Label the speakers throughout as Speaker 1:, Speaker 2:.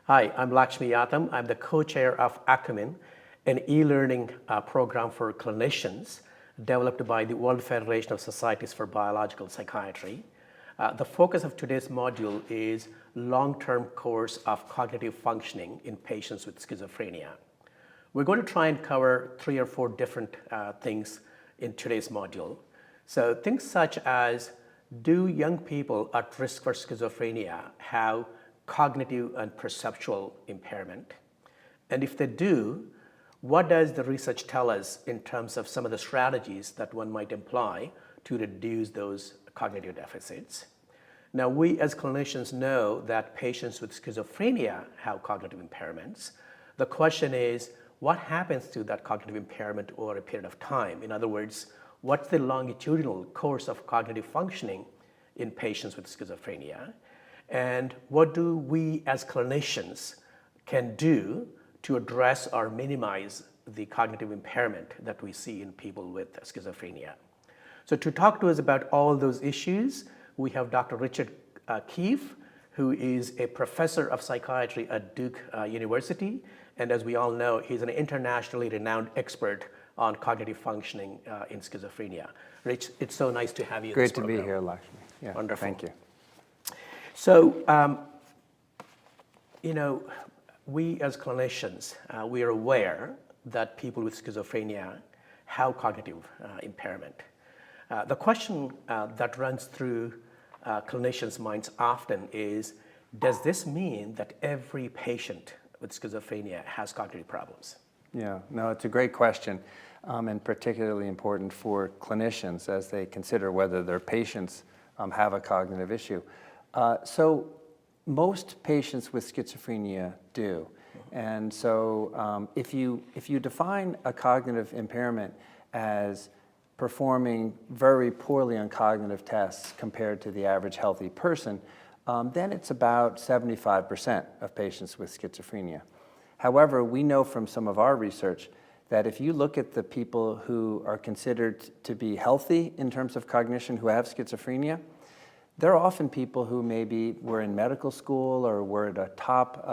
Speaker 1: Hi, I'm Lakshmi Yatham. I'm the co-chair of ACUMEN, an e-learning program for clinicians developed by the World Federation of Societies for Biological Psychiatry. The focus of today's module is long-term course of cognitive functioning in patients with schizophrenia. We're going to try and cover 3 or 4 different things in today's module. So things such as, do young people at risk for schizophrenia have cognitive and perceptual impairment? And if they do, what does the research tell us in terms of some of the strategies that one might employ to reduce those cognitive deficits? Now, we as clinicians know that patients with schizophrenia have cognitive impairments. The question is, what happens to that cognitive impairment over a period of time? In other words, what's the longitudinal course of cognitive functioning in patients with schizophrenia? And what do we as clinicians can do to address or minimize the cognitive impairment that we see in people with schizophrenia? So to talk to us about all those issues, we have Dr. Richard Keefe, who is a professor of psychiatry at Duke University. And as we all know, he's an internationally renowned expert on cognitive functioning in schizophrenia. Rich, it's so nice to have you in this program.
Speaker 2: Great to be here, Lakshmi. Yeah,
Speaker 1: wonderful.
Speaker 2: Thank you.
Speaker 1: So, we as clinicians, we are aware that people with schizophrenia have cognitive impairment. The question that runs through clinicians' minds often is, does this mean that every patient with schizophrenia has cognitive problems?
Speaker 2: Yeah, no, it's a great question, and particularly important for clinicians as they consider whether their patients have a cognitive issue. So most patients with schizophrenia do. And so if you define a cognitive impairment as performing very poorly on cognitive tests compared to the average healthy person, then it's about 75% of patients with schizophrenia. However, we know from some of our research that if you look at the people who are considered to be healthy in terms of cognition who have schizophrenia, they're often people who maybe were in medical school or were at a top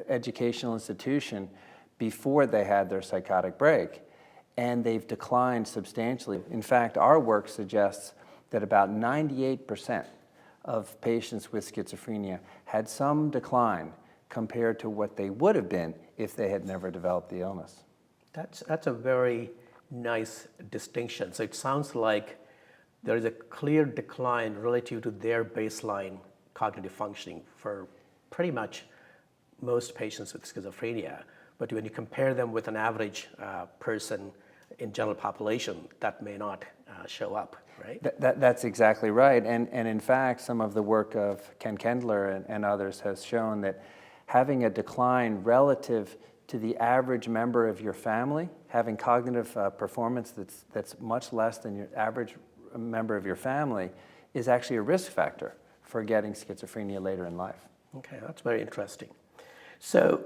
Speaker 2: educational institution before they had their psychotic break, and they've declined substantially. In fact, our work suggests that about 98% of patients with schizophrenia had some decline compared to what they would have been if they had never developed the illness.
Speaker 1: That's a very nice distinction. So it sounds like there is a clear decline relative to their baseline cognitive functioning for pretty much most patients with schizophrenia. But when you compare them with an average person in general population, that may not show up, right?
Speaker 2: That's exactly right. And in fact, some of the work of Ken Kendler and others has shown that having a decline relative to the average member of your family, having cognitive performance that's much less than your average member of your family, is actually a risk factor for getting schizophrenia later in life.
Speaker 1: Okay, that's very interesting. So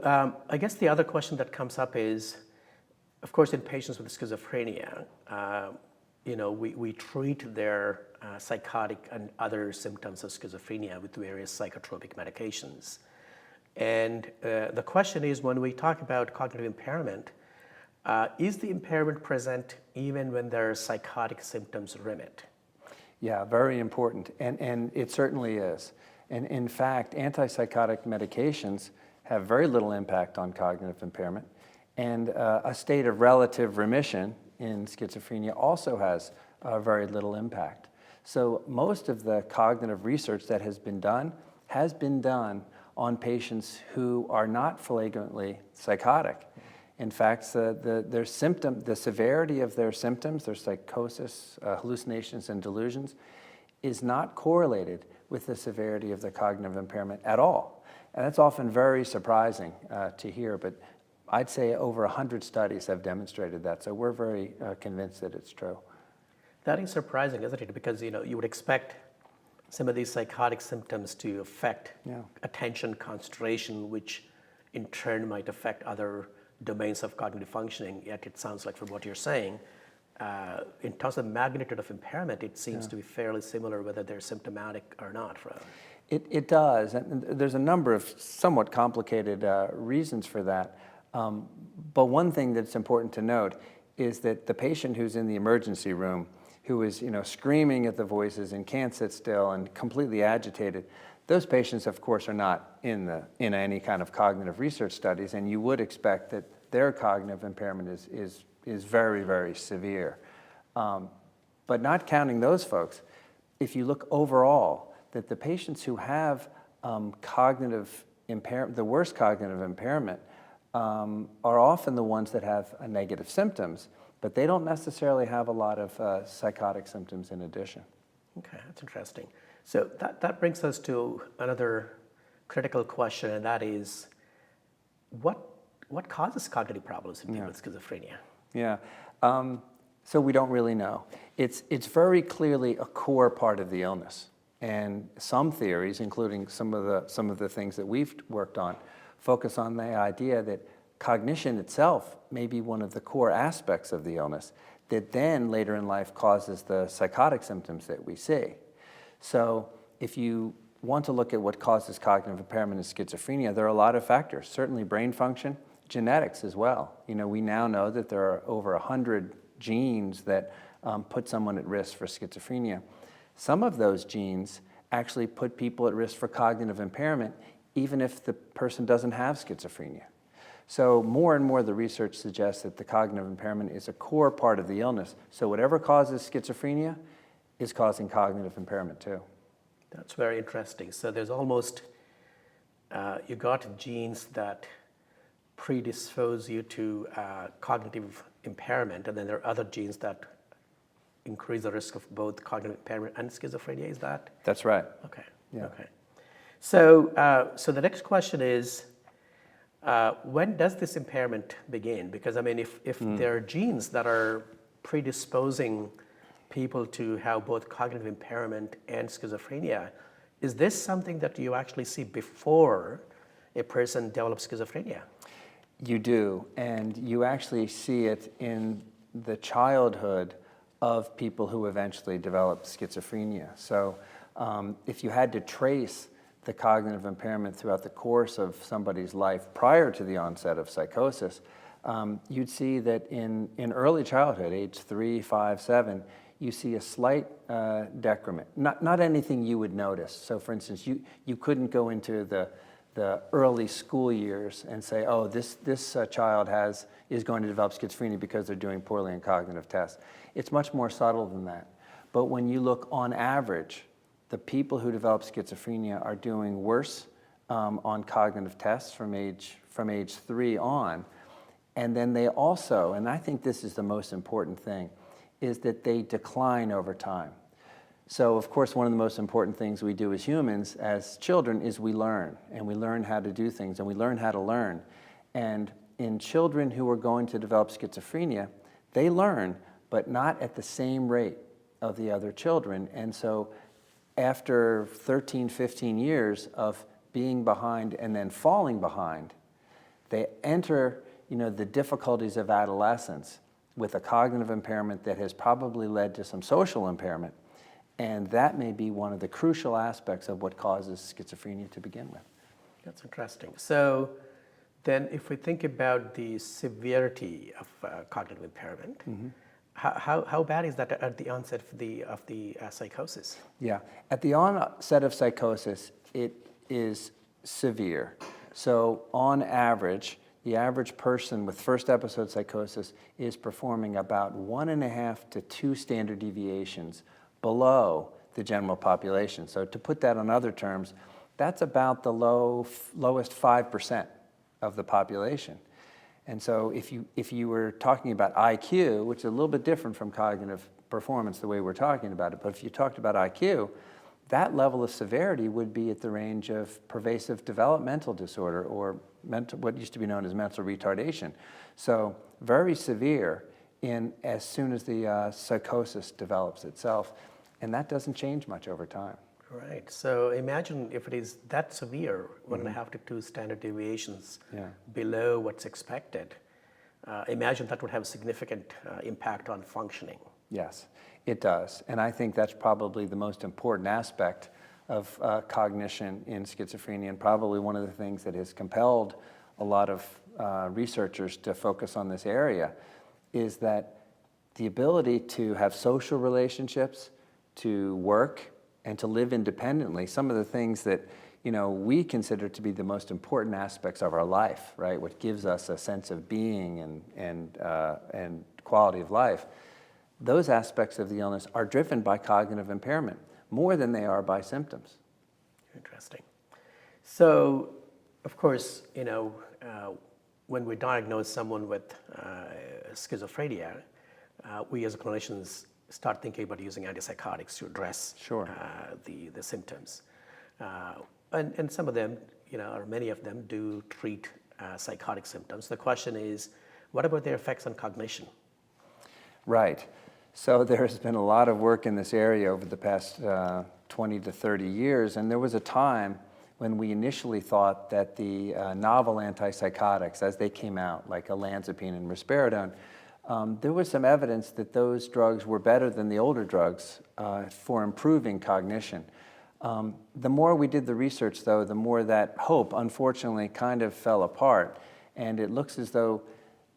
Speaker 1: I guess the other question that comes up is, of course, in patients with schizophrenia, we treat their psychotic and other symptoms of schizophrenia with various psychotropic medications. And the question is, when we talk about cognitive impairment, is the impairment present even when their psychotic symptoms remit?
Speaker 2: Yeah, very important, and it certainly is. And in fact, antipsychotic medications have very little impact on cognitive impairment, and a state of relative remission in schizophrenia also has very little impact. So most of the cognitive research that has been done on patients who are not flagrantly psychotic. In fact, the severity of their symptoms, their psychosis, hallucinations, and delusions, is not correlated with the severity of the cognitive impairment at all. And that's often very surprising to hear, but I'd say over 100 studies have demonstrated that, so we're very convinced that it's true.
Speaker 1: That is surprising, isn't it? Because you would expect some of these psychotic symptoms to affect attention, concentration, which in turn might affect other domains of cognitive functioning, yet it sounds like from what you're saying, in terms of magnitude of impairment, it seems to be fairly similar whether they're symptomatic or not.
Speaker 2: It does, and there's a number of somewhat complicated reasons for that. But one thing that's important to note is that the patient who's in the emergency room, who is screaming at the voices and can't sit still and completely agitated, those patients, of course, are not in any kind of cognitive research studies, and you would expect that their cognitive impairment is very, very severe. But not counting those folks, if you look overall, that the patients who have cognitive impairment, the worst cognitive impairment, are often the ones that have negative symptoms, but they don't necessarily have a lot of psychotic symptoms in addition.
Speaker 1: Okay, that's interesting. So that brings us to another critical question, and that is, what causes cognitive problems in people with schizophrenia?
Speaker 2: Yeah. So we don't really know. It's very clearly a core part of the illness. And some theories, including some of the things that we've worked on, focus on the idea that cognition itself may be one of the core aspects of the illness that then later in life causes the psychotic symptoms that we see. So if you want to look at what causes cognitive impairment in schizophrenia, there are a lot of factors, certainly brain function, genetics as well. We now know that there are over 100 genes that put someone at risk for schizophrenia. Some of those genes actually put people at risk for cognitive impairment, even if the person doesn't have schizophrenia. So more and more the research suggests that the cognitive impairment is a core part of the illness. So whatever causes schizophrenia is causing cognitive impairment too.
Speaker 1: That's very interesting. So there's almost, you got genes that predispose you to cognitive impairment, and then there are other genes that increase the risk of both cognitive impairment and schizophrenia. Is that?
Speaker 2: That's right.
Speaker 1: Okay.
Speaker 2: Yeah.
Speaker 1: Okay. So, so the next question is, when does this impairment begin? Because I mean, if there are genes that are predisposing people to have both cognitive impairment and schizophrenia, is this something that you actually see before a person develops schizophrenia?
Speaker 2: You do, and you actually see it in the childhood of people who eventually develop schizophrenia. So if you had to trace the cognitive impairment throughout the course of somebody's life prior to the onset of psychosis, you'd see that in early childhood, age 3, 5, 7, you see a slight decrement. Not anything you would notice. So for instance, you couldn't go into the early school years and say, oh, this child is going to develop schizophrenia because they're doing poorly in cognitive tests. It's much more subtle than that. But when you look on average, the people who develop schizophrenia are doing worse on cognitive tests from age 3 on. And then they also, and I think this is the most important thing, is that they decline over time. So of course, one of the most important things we do as humans, as children, is we learn, and we learn how to do things, and we learn how to learn. And in children who are going to develop schizophrenia, they learn, but not at the same rate of the other children. And so after 13, 15 years of being behind and then falling behind, they enter the difficulties of adolescence with a cognitive impairment that has probably led to some social impairment. And that may be one of the crucial aspects of what causes schizophrenia to begin with.
Speaker 1: That's interesting. So then if we think about the severity of cognitive impairment, how bad is that at the onset of the psychosis?
Speaker 2: Yeah, at the onset of psychosis, it is severe. So on average, the average person with first episode psychosis is performing about 1.5 to 2 standard deviations below the general population. So to put that on other terms, that's about the lowest 5% of the population. And so if you were talking about IQ, which is a little bit different from cognitive performance the way we're talking about it, but if you talked about IQ, that level of severity would be at the range of pervasive developmental disorder or what used to be known as mental retardation. So very severe as soon as the psychosis develops itself, and that doesn't change much over time.
Speaker 1: Right. So imagine if it is that severe, 1.5 to 2 standard deviations below what's expected. imagine that would have significant impact on functioning.
Speaker 2: Yes, it does. And I think that's probably the most important aspect of cognition in schizophrenia, and probably one of the things that has compelled a lot of researchers to focus on this area, is that the ability to have social relationships, to work, and to live independently, some of the things that we consider to be the most important aspects of our life, right? What gives us a sense of being and quality of life. Those aspects of the illness are driven by cognitive impairment more than they are by symptoms.
Speaker 1: Interesting. So, of course, when we diagnose someone with schizophrenia, we as clinicians start thinking about using antipsychotics to address the symptoms. And some of them, or many of them, do treat psychotic symptoms. The question is, what about their effects on cognition?
Speaker 2: Right. So there's been a lot of work in this area over the past 20 to 30 years, and there was a time when we initially thought that the novel antipsychotics, as they came out, like olanzapine and risperidone, there was some evidence that those drugs were better than the older drugs for improving cognition. The more we did the research, though, the more that hope, unfortunately, kind of fell apart, and it looks as though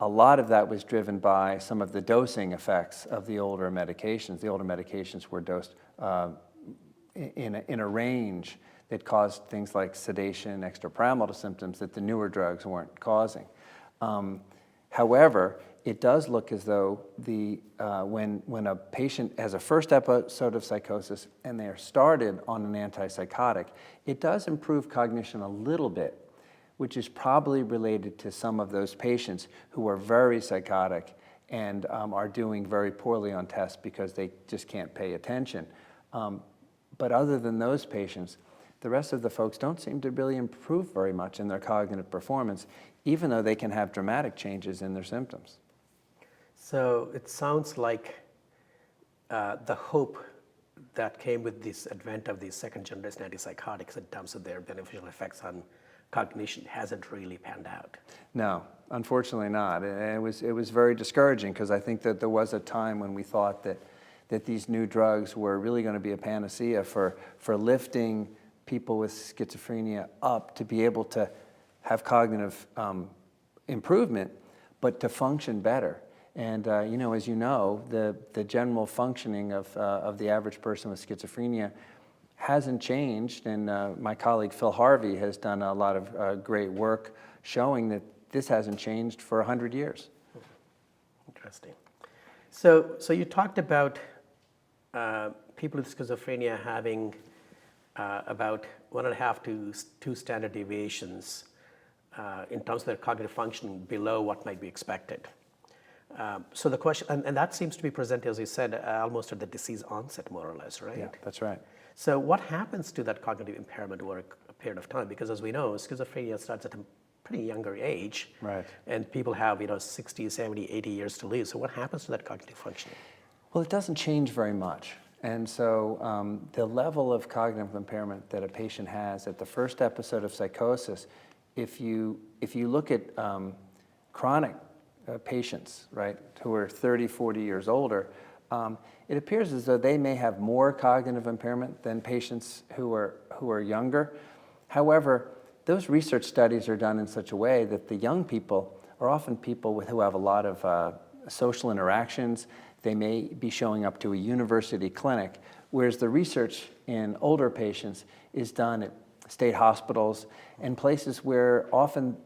Speaker 2: a lot of that was driven by some of the dosing effects of the older medications. The older medications were dosed in a range that caused things like sedation, extrapyramidal symptoms that the newer drugs weren't causing. However, it does look as though when a patient has a first episode of psychosis and they are started on an antipsychotic, it does improve cognition a little bit, which is probably related to some of those patients who are very psychotic and are doing very poorly on tests because they just can't pay attention. But other than those patients, the rest of the folks don't seem to really improve very much in their cognitive performance, even though they can have dramatic changes in their symptoms.
Speaker 1: So it sounds like the hope that came with this advent of these second-generation antipsychotics in terms of their beneficial effects on cognition hasn't really panned out.
Speaker 2: No, unfortunately not. And it was very discouraging, because I think that there was a time when we thought that these new drugs were really going to be a panacea for lifting people with schizophrenia up to be able to have cognitive improvement, but to function better. And as you know, the general functioning of the average person with schizophrenia hasn't changed, and my colleague Phil Harvey has done a lot of great work showing that this hasn't changed for 100 years.
Speaker 1: Interesting. So you talked about people with schizophrenia having about 1.5 to 2 standard deviations in terms of their cognitive function below what might be expected. So the question, and that seems to be present, as you said, almost at the disease onset, more or less, right?
Speaker 2: Yeah, that's right.
Speaker 1: So what happens to that cognitive impairment over a period of time? Because as we know, schizophrenia starts at a pretty younger age.
Speaker 2: Right.
Speaker 1: And people have, 60, 70, 80 years to live. So what happens to that cognitive functioning?
Speaker 2: Well, it doesn't change very much. And so the level of cognitive impairment that a patient has at the first episode of psychosis, if you look at chronic patients, right, who are 30, 40 years older, it appears as though they may have more cognitive impairment than patients who are younger. However, those research studies are done in such a way that the young people are often people who have a lot of social interactions. They may be showing up to a university clinic, whereas the research in older patients is done at state hospitals and places where often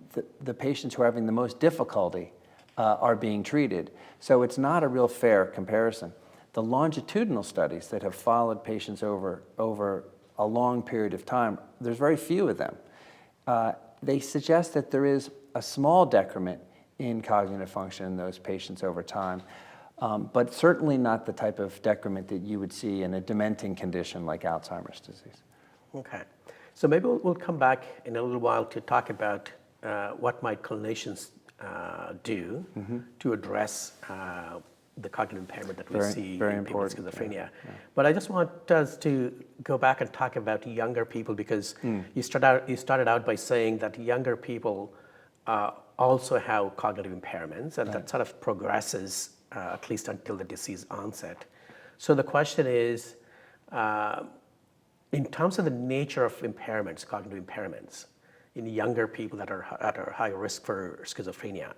Speaker 2: the patients who are having the most difficulty are being treated. So it's not a real fair comparison. The longitudinal studies that have followed patients over a long period of time, there's very few of them. They suggest that there is a small decrement in cognitive function in those patients over time, but certainly not the type of decrement that you would see in a dementing condition like Alzheimer's disease.
Speaker 1: Okay. So maybe we'll come back in a little while to talk about what might clinicians do to address the cognitive impairment that we see in people with schizophrenia. Yeah. But I just want us to go back and talk about younger people, because you started out by saying that younger people also have cognitive impairments, and that sort of progresses at least until the disease onset. So the question is, in terms of the nature of impairments, cognitive impairments, in younger people that are at a high risk for schizophrenia,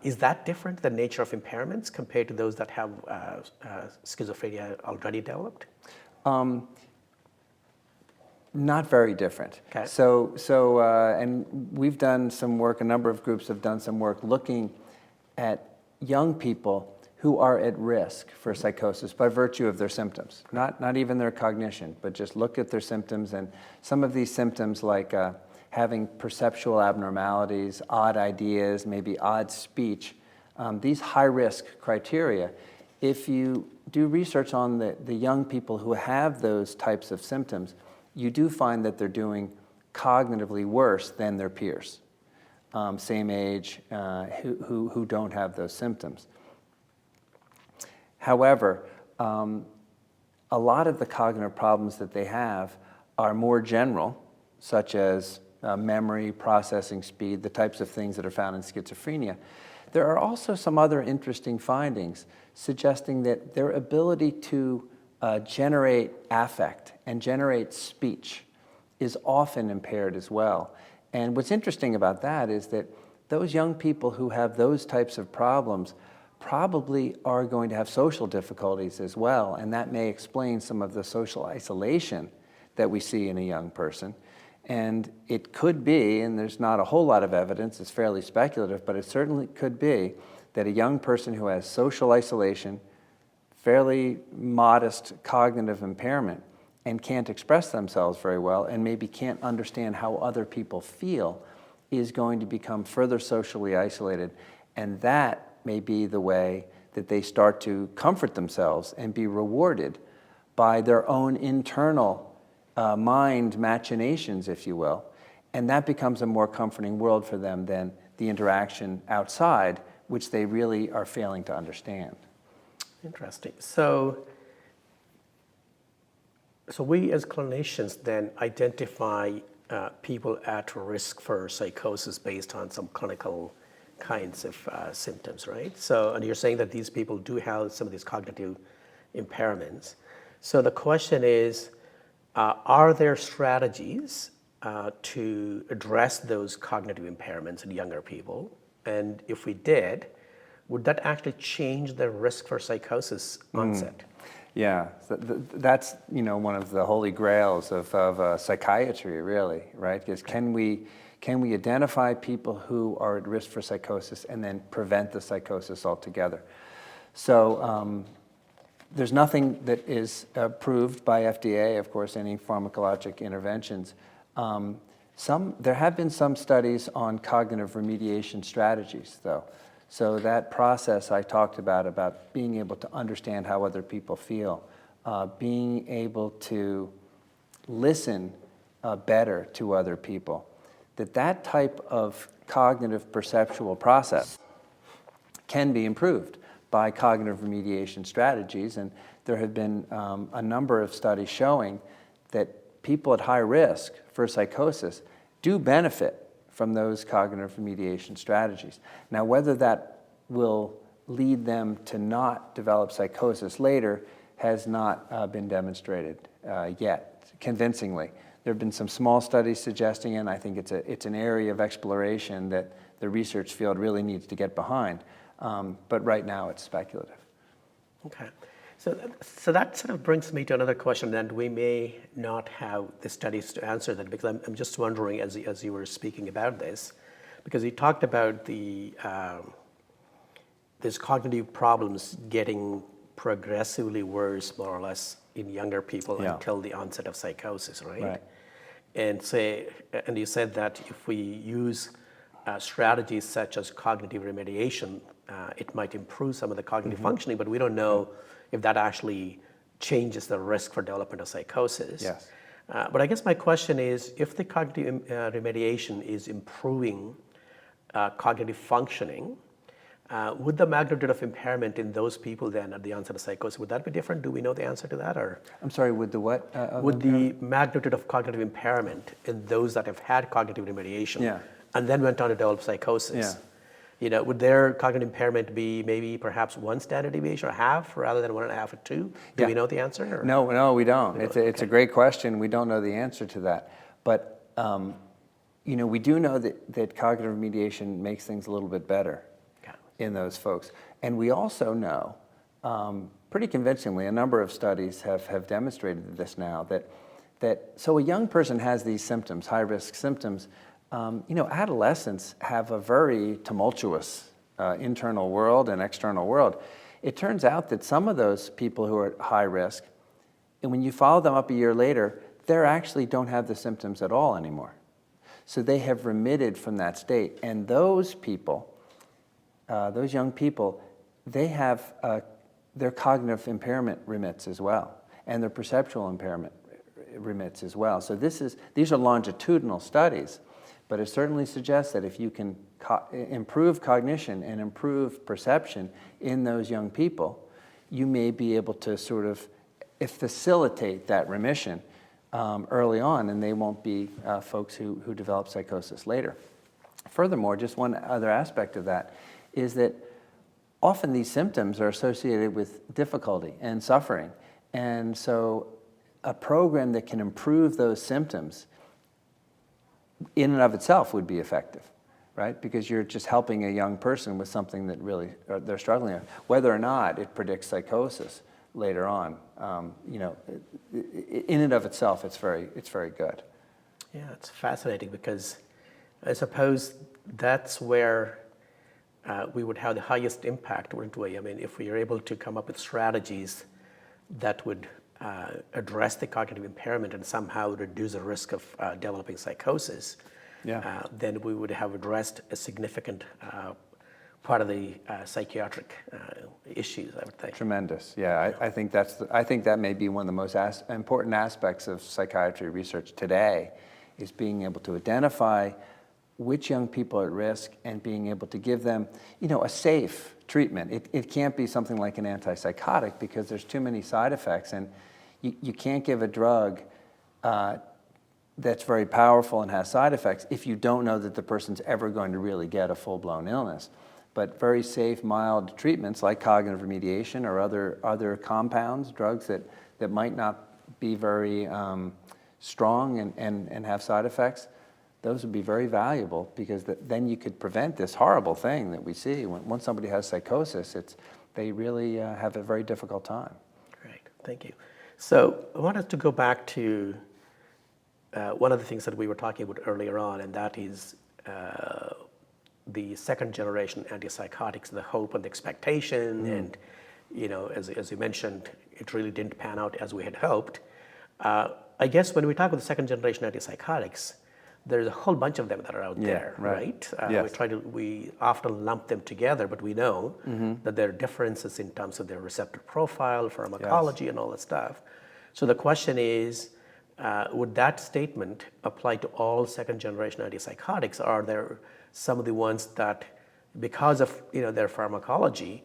Speaker 1: is that different, the nature of impairments, compared to those that have schizophrenia already developed?
Speaker 2: Not very different.
Speaker 1: Okay.
Speaker 2: And we've done some work, a number of groups have done some work looking at young people who are at risk for psychosis by virtue of their symptoms, not even their cognition, but just look at their symptoms. And some of these symptoms, like having perceptual abnormalities, odd ideas, maybe odd speech, these high-risk criteria, if you do research on the young people who have those types of symptoms, you do find that they're doing cognitively worse than their peers, same age, who don't have those symptoms. However, a lot of the cognitive problems that they have are more general, such as memory, processing speed, the types of things that are found in schizophrenia. There are also some other interesting findings suggesting that their ability to generate affect and generate speech is often impaired as well. And what's interesting about that is that those young people who have those types of problems probably are going to have social difficulties as well, and that may explain some of the social isolation that we see in a young person. And it could be, and there's not a whole lot of evidence, it's fairly speculative, but it certainly could be that a young person who has social isolation, fairly modest cognitive impairment, and can't express themselves very well, and maybe can't understand how other people feel, is going to become further socially isolated. And that may be the way that they start to comfort themselves and be rewarded by their own internal mind machinations, if you will. And that becomes a more comforting world for them than the interaction outside, which they really are failing to understand.
Speaker 1: Interesting. So we as clinicians then identify people at risk for psychosis based on some clinical kinds of symptoms, right? So, and you're saying that these people do have some of these cognitive impairments. So the question is, are there strategies to address those cognitive impairments in younger people? And if we did, would that actually change the risk for psychosis onset?
Speaker 2: Yeah, that's one of the holy grails of psychiatry, really, right? Because can we identify people who are at risk for psychosis and then prevent the psychosis altogether? So there's nothing that is approved by FDA, of course, any pharmacologic interventions. There have been some studies on cognitive remediation strategies, though. So that process I talked about being able to understand how other people feel, being able to listen better to other people, that type of cognitive perceptual process can be improved by cognitive remediation strategies. And there have been a number of studies showing that people at high risk for psychosis do benefit from those cognitive remediation strategies. Now, whether that will lead them to not develop psychosis later has not been demonstrated yet convincingly. There have been some small studies suggesting it, and I think it's an area of exploration that the research field really needs to get behind. But right now, it's speculative.
Speaker 1: Okay. So that sort of brings me to another question, and we may not have the studies to answer that, because I'm just wondering, as you were speaking about this, because you talked about these cognitive problems getting progressively worse, more or less, in younger people until the onset of psychosis, right?
Speaker 2: Right.
Speaker 1: And you said that if we use strategies such as cognitive remediation, it might improve some of the cognitive functioning, but we don't know if that actually changes the risk for development of psychosis.
Speaker 2: Yes.
Speaker 1: But I guess my question is, if the cognitive remediation is improving cognitive functioning, would the magnitude of impairment in those people then at the onset of psychosis, would that be different? Do we know the answer to that? Or
Speaker 2: I'm sorry, would the what?
Speaker 1: Would the magnitude of cognitive impairment in those that have had cognitive remediation and then went on to develop psychosis.
Speaker 2: Yeah.
Speaker 1: Would their cognitive impairment be maybe perhaps one standard deviation or half rather than 1.5 or 2? Do we know the answer? Or?
Speaker 2: No, we don't. It's a great question. We don't know the answer to that. But, we do know that cognitive remediation makes things a little bit better in those folks. And we also know, pretty convincingly, a number of studies have demonstrated this now, so a young person has these symptoms, high-risk symptoms. Adolescents have a very tumultuous internal world and external world. It turns out that some of those people who are at high risk, and when you follow them up a year later, they actually don't have the symptoms at all anymore. So they have remitted from that state. And those people, those young people, they have their cognitive impairment remits as well, and their perceptual impairment remits as well. So these are longitudinal studies. But it certainly suggests that if you can improve cognition and improve perception in those young people, you may be able to sort of facilitate that remission early on, and they won't be folks who develop psychosis later. Furthermore, just one other aspect of that is that often these symptoms are associated with difficulty and suffering. And so a program that can improve those symptoms in and of itself would be effective, right? Because you're just helping a young person with something that really they're struggling with. Whether or not it predicts psychosis later on, in and of itself, it's very good.
Speaker 1: Yeah, it's fascinating because I suppose that's where we would have the highest impact, wouldn't we? I mean, if we are able to come up with strategies that would address the cognitive impairment and somehow reduce the risk of developing psychosis, then we would have addressed a significant part of the psychiatric issues, I would think.
Speaker 2: Tremendous. Yeah, I think that may be one of the most important aspects of psychiatry research today, is being able to identify which young people are at risk and being able to give them, a safe treatment. It can't be something like an antipsychotic because there's too many side effects, and you can't give a drug that's very powerful and has side effects if you don't know that the person's ever going to really get a full-blown illness. But very safe, mild treatments like cognitive remediation or other compounds, drugs that might not be very strong and have side effects, those would be very valuable because then you could prevent this horrible thing that we see. Once somebody has psychosis, they really have a very difficult time.
Speaker 1: Great, thank you. So I wanted to go back to one of the things that we were talking about earlier on, and that is the second generation antipsychotics, the hope and the expectation, and as you mentioned, it really didn't pan out as we had hoped. I guess when we talk about the second generation antipsychotics, there's a whole bunch of them that are out there, right?
Speaker 2: Yes.
Speaker 1: We often lump them together, but we know that there are differences in terms of their receptor profile, pharmacology, and all that stuff. So the question is, would that statement apply to all second generation antipsychotics? Are there some of the ones that, because of their pharmacology,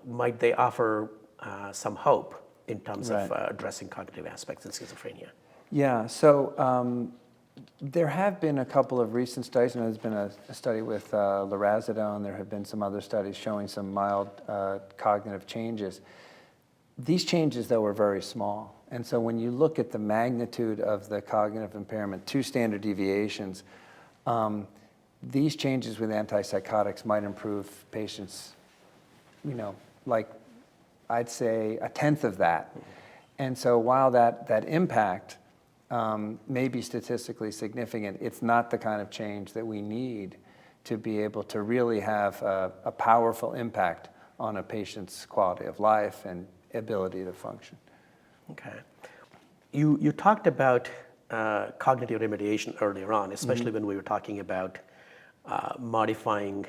Speaker 1: might they offer some hope in terms of addressing cognitive aspects in schizophrenia?
Speaker 2: Yeah, so there have been a couple of recent studies, and there's been a study with lurasidone. There have been some other studies showing some mild cognitive changes. These changes, though, are very small. And so when you look at the magnitude of the cognitive impairment, 2 standard deviations, these changes with antipsychotics might improve patients, like I'd say 1/10 of that. And so while that impact may be statistically significant, it's not the kind of change that we need to be able to really have a powerful impact on a patient's quality of life and ability to function.
Speaker 1: Okay. You talked about cognitive remediation earlier on, especially when we were talking about modifying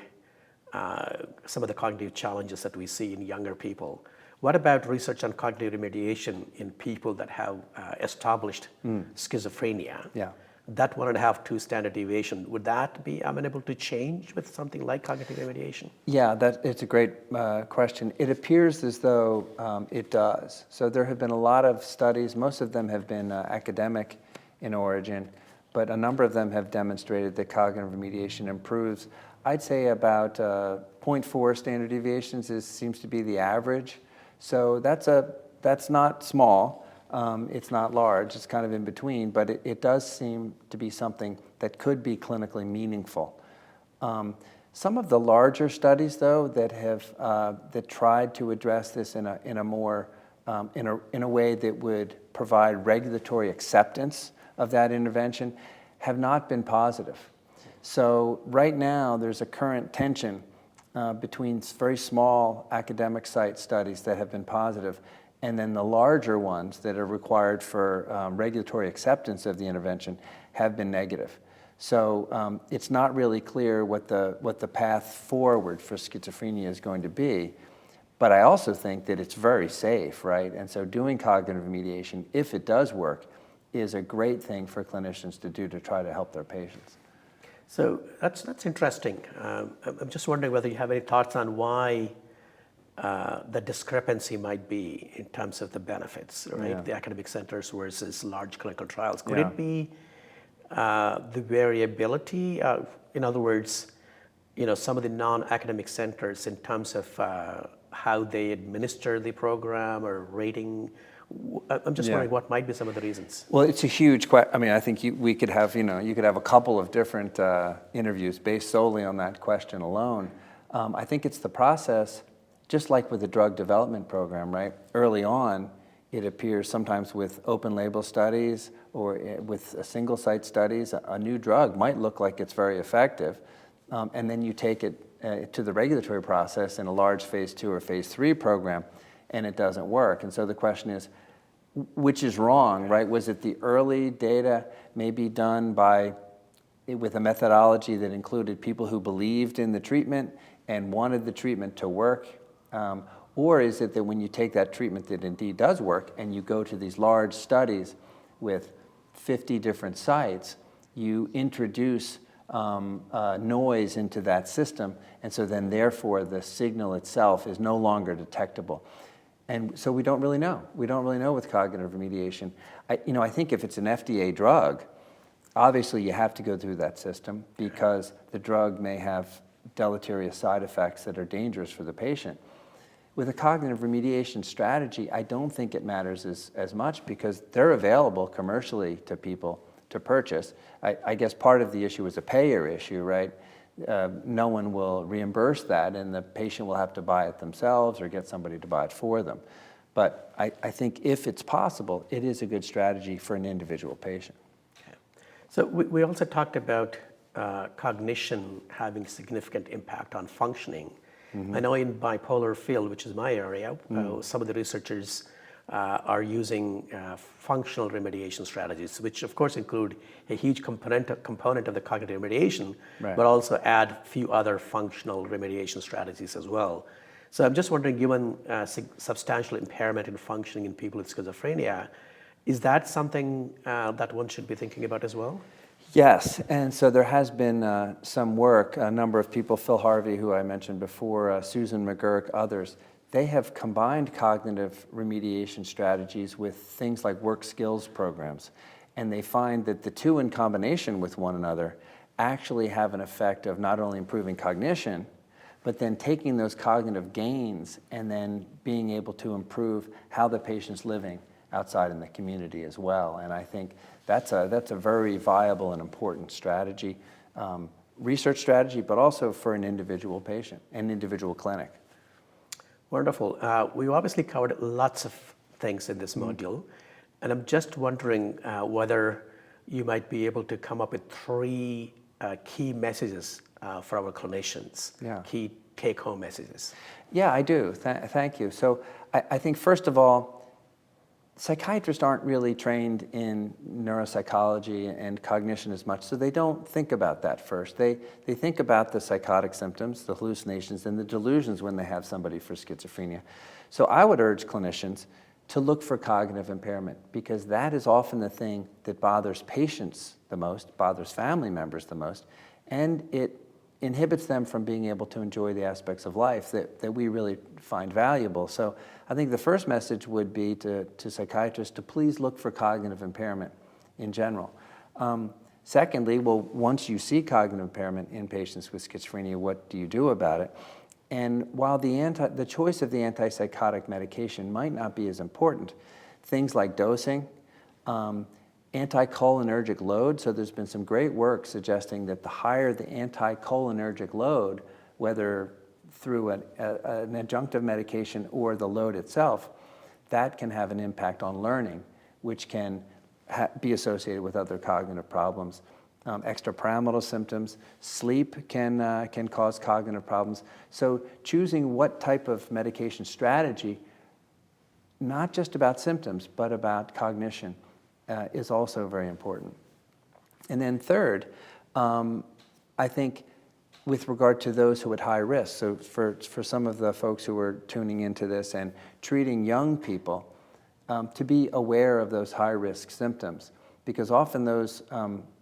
Speaker 1: some of the cognitive challenges that we see in younger people. What about research on cognitive remediation in people that have established schizophrenia?
Speaker 2: Yeah.
Speaker 1: That 1.5, 2 standard deviation, would that be amenable to change with something like cognitive remediation?
Speaker 2: Yeah, it's a great question. It appears as though it does. So there have been a lot of studies. Most of them have been academic in origin, but a number of them have demonstrated that cognitive remediation improves. I'd say about 0.4 standard deviations seems to be the average. So that's not small. It's not large. It's kind of in between, but it does seem to be something that could be clinically meaningful. Some of the larger studies, though, that tried to address this in a way that would provide regulatory acceptance of that intervention have not been positive. So right now, there's a current tension between very small academic site studies that have been positive and then the larger ones that are required for regulatory acceptance of the intervention have been negative. So it's not really clear what the path forward for schizophrenia is going to be. But I also think that it's very safe, right? And so doing cognitive remediation, if it does work, is a great thing for clinicians to do to try to help their patients.
Speaker 1: So that's interesting. I'm just wondering whether you have any thoughts on why the discrepancy might be in terms of the benefits, right?
Speaker 2: Yeah.
Speaker 1: The academic centers versus large clinical trials. Could
Speaker 2: Yeah.
Speaker 1: it be the variability? In other words, some of the non-academic centers in terms of how they administer the program or rating. I'm just wondering what might be some of the reasons.
Speaker 2: Well, it's a huge question. I mean, I think we could have, you could have a couple of different interviews based solely on that question alone. I think it's the process, just like with the drug development program, right? Early on, it appears sometimes with open label studies or with single site studies, a new drug might look like it's very effective. And then you take it to the regulatory process in a large phase 2 or phase 3 program, and it doesn't work. And so the question is, which is wrong, right? Was it the early data maybe done with a methodology that included people who believed in the treatment and wanted the treatment to work? Or is it that when you take that treatment that indeed does work and you go to these large studies with 50 different sites, you introduce noise into that system, and so then therefore the signal itself is no longer detectable. And so we don't really know. We don't really know with cognitive remediation. I think if it's an FDA drug, obviously you have to go through that system because the drug may have deleterious side effects that are dangerous for the patient. With a cognitive remediation strategy, I don't think it matters as much because they're available commercially to people to purchase. I guess part of the issue is a payer issue, right? No one will reimburse that, and the patient will have to buy it themselves or get somebody to buy it for them. But I think if it's possible, it is a good strategy for an individual patient.
Speaker 1: Okay. So we also talked about cognition having significant impact on functioning. Mm-hmm. I know in bipolar field, which is my area, some of the researchers are using functional remediation strategies, which of course include a huge component of the cognitive remediation, right, but also add a few other functional remediation strategies as well. So I'm just wondering, given substantial impairment in functioning in people with schizophrenia, is that something that one should be thinking about as well?
Speaker 2: Yes, and so there has been some work, a number of people, Phil Harvey, who I mentioned before, Susan McGurk, others, they have combined cognitive remediation strategies with things like work skills programs. And they find that the two in combination with one another actually have an effect of not only improving cognition, but then taking those cognitive gains and then being able to improve how the patient's living outside in the community as well. And I think that's a very viable and important strategy, research strategy, but also for an individual patient, an individual clinic.
Speaker 1: Wonderful. We obviously covered lots of things in this module, and I'm just wondering whether you might be able to come up with 3 key messages for our clinicians, key take-home messages.
Speaker 2: Yeah, I do. Thank you. So I think, first of all, psychiatrists aren't really trained in neuropsychology and cognition as much, so they don't think about that first. They think about the psychotic symptoms, the hallucinations, and the delusions when they have somebody for schizophrenia. So I would urge clinicians to look for cognitive impairment because that is often the thing that bothers patients the most, bothers family members the most, and it inhibits them from being able to enjoy the aspects of life that we really find valuable. So I think the first message would be to psychiatrists to please look for cognitive impairment in general. Secondly, well, once you see cognitive impairment in patients with schizophrenia, what do you do about it? And while the choice of the antipsychotic medication might not be as important, things like dosing, anticholinergic load, so there's been some great work suggesting that the higher the anticholinergic load, whether through an adjunctive medication or the load itself, that can have an impact on learning, which can be associated with other cognitive problems. Extrapyramidal symptoms, sleep can cause cognitive problems. So choosing what type of medication strategy, not just about symptoms, but about cognition, is also very important. And then third, I think with regard to those who are at high risk, so for some of the folks who are tuning into this and treating young people, to be aware of those high-risk symptoms, because often those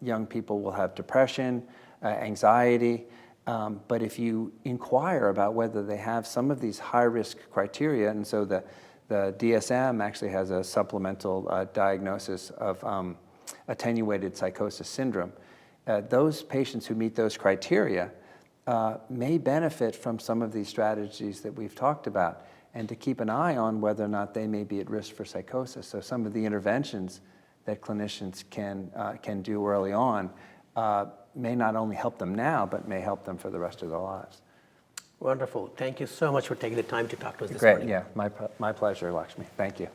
Speaker 2: young people will have depression, anxiety, but if you inquire about whether they have some of these high-risk criteria, and so the DSM actually has a supplemental diagnosis of attenuated psychosis syndrome. Those patients who meet those criteria may benefit from some of these strategies that we've talked about, and to keep an eye on whether or not they may be at risk for psychosis. So some of the interventions that clinicians can do early on may not only help them now, but may help them for the rest of their lives.
Speaker 1: Wonderful. Thank you so much for taking the time to talk to us this
Speaker 2: Great,
Speaker 1: morning.
Speaker 2: yeah, my pleasure, Lakshmi. Thank you.